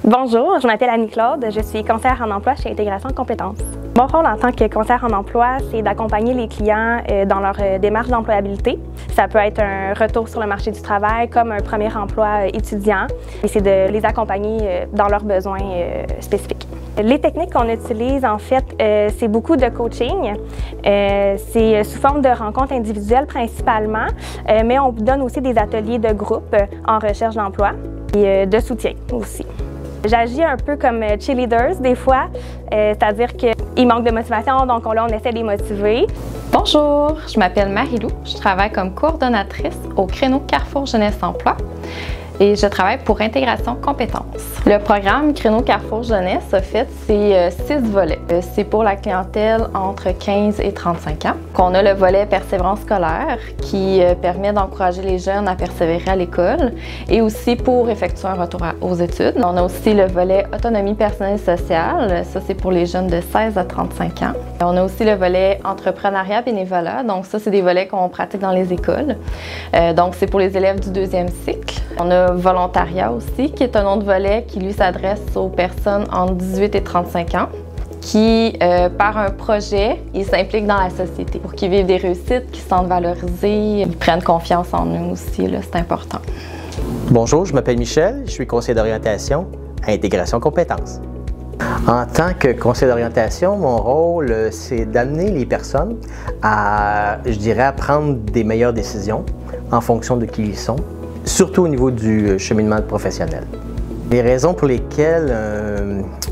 Bonjour, je m'appelle Annie-Claude, je suis conseillère en emploi chez Intégration Compétences. Mon rôle en tant que conseillère en emploi, c'est d'accompagner les clients dans leur démarche d'employabilité. Ça peut être un retour sur le marché du travail comme un premier emploi étudiant, et c'est de les accompagner dans leurs besoins spécifiques. Les techniques qu'on utilise, en fait, c'est beaucoup de coaching. C'est sous forme de rencontres individuelles principalement, mais on donne aussi des ateliers de groupe en recherche d'emploi et de soutien aussi. J'agis un peu comme cheerleaders des fois, c'est-à-dire qu'ils manquent de motivation, donc là on essaie de les motiver. Bonjour, je m'appelle Marie-Lou, je travaille comme coordonnatrice au créneau Carrefour Jeunesse Emploi et je travaille pour Intégration Compétences. Le programme Créneau Carrefour Jeunesse, en fait, c'est 6 volets. C'est pour la clientèle entre 15 et 35 ans. On a le volet persévérance scolaire qui permet d'encourager les jeunes à persévérer à l'école et aussi pour effectuer un retour aux études. On a aussi le volet autonomie personnelle et sociale. Ça, c'est pour les jeunes de 16 à 35 ans. On a aussi le volet entrepreneuriat bénévolat. Donc ça, c'est des volets qu'on pratique dans les écoles. Donc c'est pour les élèves du 2e cycle. On a volontariat aussi, qui est un autre volet qui lui s'adresse aux personnes entre 18 et 35 ans qui, par un projet, ils s'impliquent dans la société pour qu'ils vivent des réussites, qu'ils se sentent valorisés, ils prennent confiance en eux aussi, c'est important. Bonjour, je m'appelle Michel, je suis conseiller d'orientation à Intégration Compétences. En tant que conseiller d'orientation, mon rôle, c'est d'amener les personnes à, je dirais, à prendre des meilleures décisions en fonction de qui ils sont, surtout au niveau du cheminement professionnel. Les raisons pour lesquelles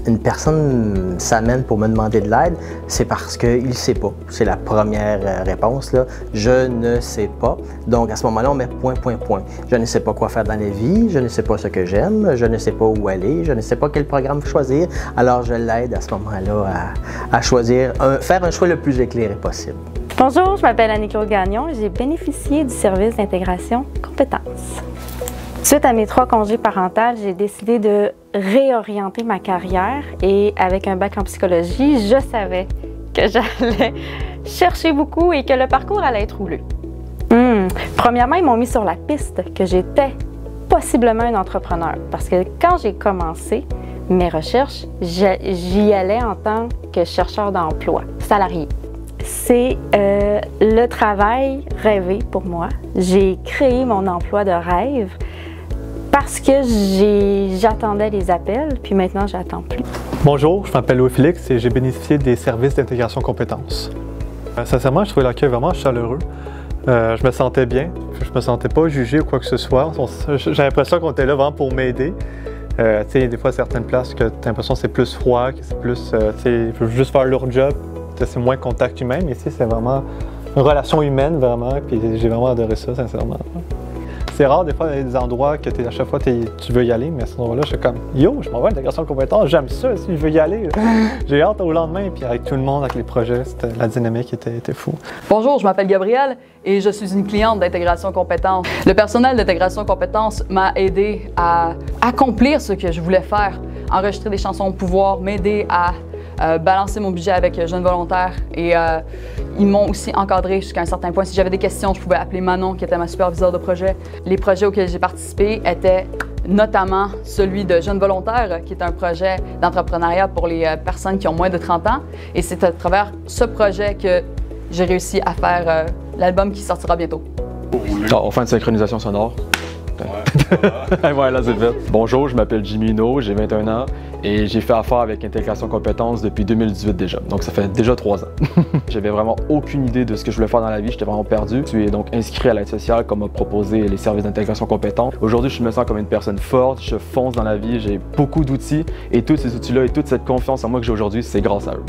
une personne s'amène pour me demander de l'aide, c'est parce qu'il ne sait pas. C'est la première réponse, là. Je ne sais pas. Donc à ce moment-là, on met point. Je ne sais pas quoi faire dans la vie, je ne sais pas ce que j'aime, je ne sais pas où aller, je ne sais pas quel programme choisir. Alors je l'aide à ce moment-là à choisir, faire un choix le plus éclairé possible. Bonjour, je m'appelle Annie-Claude Gagnon et j'ai bénéficié du service d'intégration compétences. Suite à mes 3 congés parentaux, j'ai décidé de réorienter ma carrière et avec un bac en psychologie, je savais que j'allais chercher beaucoup et que le parcours allait être rouleux. Premièrement, ils m'ont mis sur la piste que j'étais possiblement un entrepreneur parce que quand j'ai commencé mes recherches, j'y allais en tant que chercheur d'emploi, salarié. C'est le travail rêvé pour moi. J'ai créé mon emploi de rêve parce que j'attendais les appels, puis maintenant, j'attends plus. Bonjour, je m'appelle Louis-Félix et j'ai bénéficié des services d'intégration compétences. Sincèrement, je trouvais l'accueil vraiment chaleureux. Je me sentais bien, je me sentais pas jugé ou quoi que ce soit. J'ai l'impression qu'on était là vraiment pour m'aider. Tu sais, des fois, certaines places que tu as l'impression que c'est plus froid, que c'est plus, tu sais, ils veulent juste faire leur job. C'est moins contact humain, mais ici, c'est vraiment une relation humaine, vraiment, puis j'ai vraiment adoré ça, sincèrement. C'est rare, des fois, il y a des endroits que à chaque fois, tu veux y aller, mais à ce moment-là, je suis comme « Yo, je m'en vais à l'intégration de compétences, j'aime ça, si je veux y aller. » J'ai hâte au lendemain, puis avec tout le monde, avec les projets, la dynamique était fou. Bonjour, je m'appelle Gabrielle et je suis une cliente d'intégration compétences. Le personnel d'intégration compétences m'a aidé à accomplir ce que je voulais faire, enregistrer des chansons au pouvoir, m'aider à balancer mon budget avec Jeunes Volontaires et ils m'ont aussi encadré jusqu'à un certain point. Si j'avais des questions, je pouvais appeler Manon qui était ma superviseure de projet. Les projets auxquels j'ai participé étaient notamment celui de Jeunes Volontaires qui est un projet d'entrepreneuriat pour les personnes qui ont moins de 30 ans et c'est à travers ce projet que j'ai réussi à faire l'album qui sortira bientôt. On fait une synchronisation sonore. Voilà, c'est fait. Bonjour, je m'appelle Jimmy Hinault, j'ai 21 ans et j'ai fait affaire avec Intégration Compétences depuis 2018 déjà. Donc ça fait déjà 3 ans. J'avais vraiment aucune idée de ce que je voulais faire dans la vie, j'étais vraiment perdu. Je suis donc inscrit à l'aide sociale comme m'a proposé les services d'intégration compétences. Aujourd'hui, je me sens comme une personne forte, je fonce dans la vie, j'ai beaucoup d'outils et tous ces outils-là et toute cette confiance en moi que j'ai aujourd'hui, c'est grâce à eux.